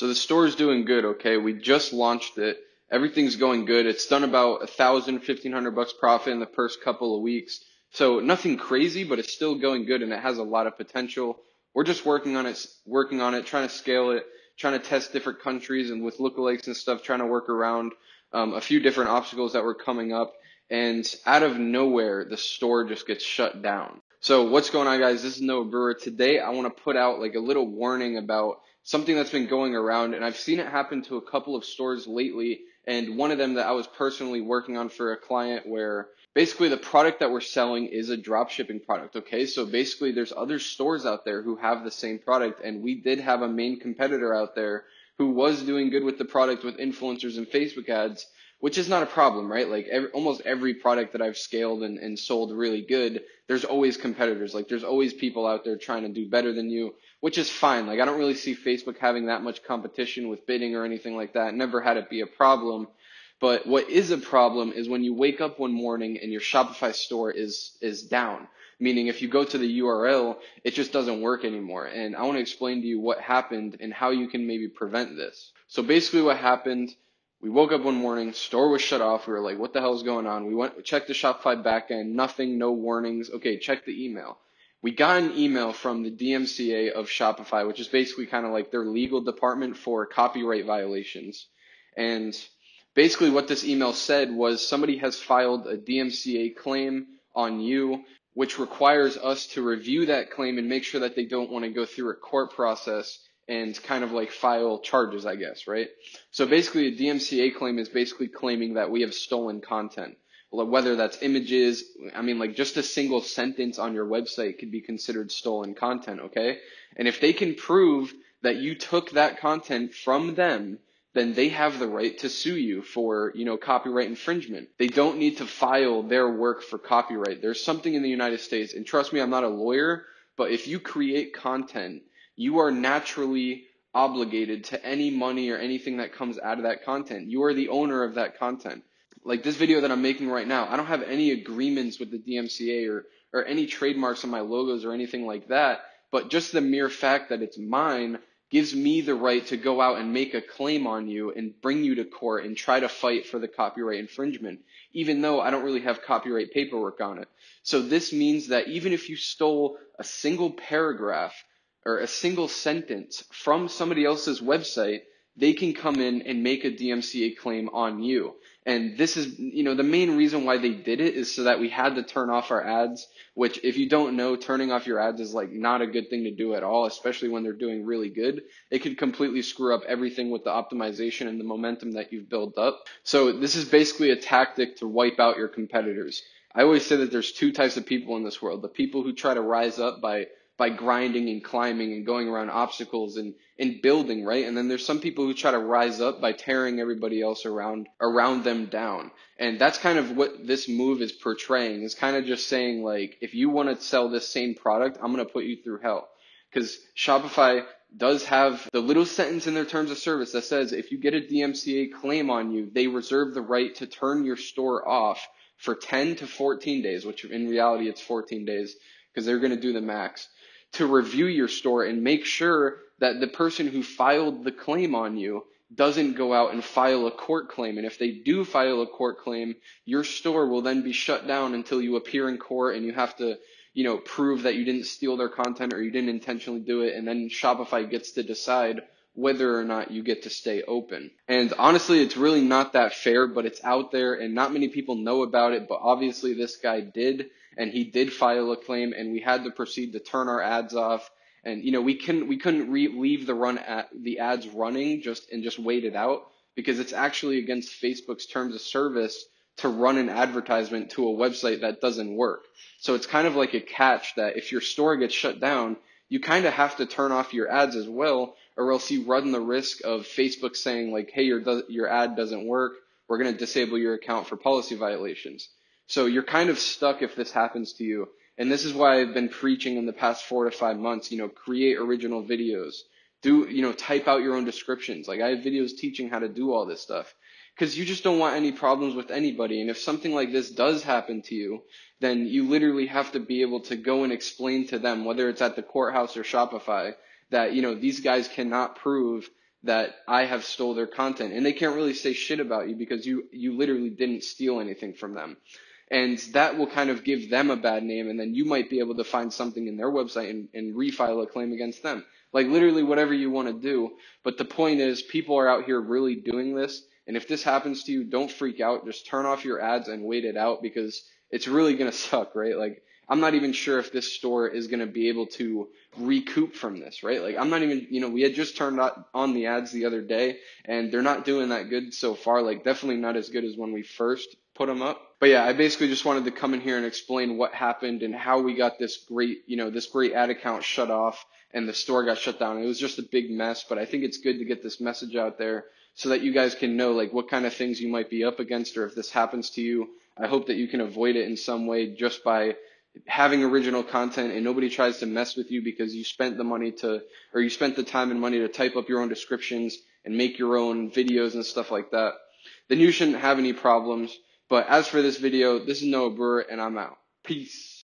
So the store is doing good, okay? We just launched it. Everything's going good. It's done about $1,000, $1,500 profit in the first couple of weeks. So nothing crazy, but it's still going good and it has a lot of potential. We're just working on it, trying to scale it, trying to test different countries and with lookalikes and stuff, trying to work around a few different obstacles that were coming up. And out of nowhere, the store just gets shut down. So what's going on, guys? This is Noah Brewer. Today, I want to put out like a little warning about something that's been going around, and I've seen it happen to a couple of stores lately, and one of them that I was personally working on for a client where basically the product that we're selling is a drop shipping product, okay? So basically there's other stores out there who have the same product, and we did have a main competitor out there who was doing good with the product with influencers and Facebook ads, which is not a problem, right? Like almost every product that I've scaled and sold really good, there's always competitors. Like there's always people out there trying to do better than you, which is fine. Like I don't really see Facebook having that much competition with bidding or anything like that. Never had it be a problem. But what is a problem is when you wake up one morning and your Shopify store is down. Meaning if you go to the URL, it just doesn't work anymore. And I want to explain to you what happened and how you can maybe prevent this. So basically what happened, we woke up one morning, store was shut off. We were like, what the hell is going on? We checked the Shopify backend, nothing, no warnings. Okay, check the email. We got an email from the DMCA of Shopify, which is basically kind of like their legal department for copyright violations. And basically what this email said was somebody has filed a DMCA claim on you, which requires us to review that claim and make sure that they don't want to go through a court process and kind of like file charges, I guess, right? So basically a DMCA claim is basically claiming that we have stolen content, whether that's images. I mean, like just a single sentence on your website could be considered stolen content, okay? And if they can prove that you took that content from them, then they have the right to sue you for, copyright infringement. They don't need to file their work for copyright. There's something in the United States, and trust me, I'm not a lawyer, but if you create content, you are naturally obligated to any money or anything that comes out of that content. You are the owner of that content. Like this video that I'm making right now, I don't have any agreements with the DMCA or any trademarks on my logos or anything like that, but just the mere fact that it's mine gives me the right to go out and make a claim on you and bring you to court and try to fight for the copyright infringement, even though I don't really have copyright paperwork on it. So this means that even if you stole a single paragraph or a single sentence from somebody else's website, they can come in and make a DMCA claim on you. And this is, the main reason why they did it is so that we had to turn off our ads, which if you don't know, turning off your ads is like not a good thing to do at all, especially when they're doing really good. It could completely screw up everything with the optimization and the momentum that you've built up. So this is basically a tactic to wipe out your competitors. I always say that there's two types of people in this world: the people who try to rise up by grinding and climbing and going around obstacles and building, right? And then there's some people who try to rise up by tearing everybody else around them down. And that's kind of what this move is portraying, is kind of just saying, like, if you want to sell this same product, I'm going to put you through hell. Because Shopify does have the little sentence in their terms of service that says if you get a DMCA claim on you, they reserve the right to turn your store off for 10 to 14 days, which in reality it's 14 days because they're going to do the max, to review your store and make sure that the person who filed the claim on you doesn't go out and file a court claim. And if they do file a court claim, your store will then be shut down until you appear in court and you have to, prove that you didn't steal their content or you didn't intentionally do it. And then Shopify gets to decide whether or not you get to stay open. And honestly, it's really not that fair, but it's out there and not many people know about it. But obviously this guy did. And he did file a claim, and we had to proceed to turn our ads off. And we couldn't leave the ads running just wait it out, because it's actually against Facebook's terms of service to run an advertisement to a website that doesn't work. So it's kind of like a catch that if your store gets shut down, you kind of have to turn off your ads as well, or else you run the risk of Facebook saying like, hey, your ad doesn't work. We're going to disable your account for policy violations. So you're kind of stuck if this happens to you. And this is why I've been preaching in the past 4 to 5 months, create original videos. Type out your own descriptions. Like I have videos teaching how to do all this stuff, because you just don't want any problems with anybody. And if something like this does happen to you, then you literally have to be able to go and explain to them, whether it's at the courthouse or Shopify, that, these guys cannot prove that I have stole their content, and they can't really say shit about you because you literally didn't steal anything from them. And that will kind of give them a bad name, and then you might be able to find something in their website and refile a claim against them. Like literally whatever you want to do. But the point is, people are out here really doing this. And if this happens to you, don't freak out. Just turn off your ads and wait it out, because it's really going to suck, right? Like, I'm not even sure if this store is going to be able to recoup from this, right? Like, I'm not even, we had just turned on the ads the other day, and they're not doing that good so far. Like, definitely not as good as when we first put them up. But yeah, I basically just wanted to come in here and explain what happened and how we got this great, this great ad account shut off and the store got shut down. It was just a big mess, but I think it's good to get this message out there so that you guys can know like what kind of things you might be up against, or if this happens to you, I hope that you can avoid it in some way just by having original content and nobody tries to mess with you because you spent the money or you spent the time and money to type up your own descriptions and make your own videos and stuff like that. Then you shouldn't have any problems. But as for this video, this is Noah Brewer, and I'm out. Peace.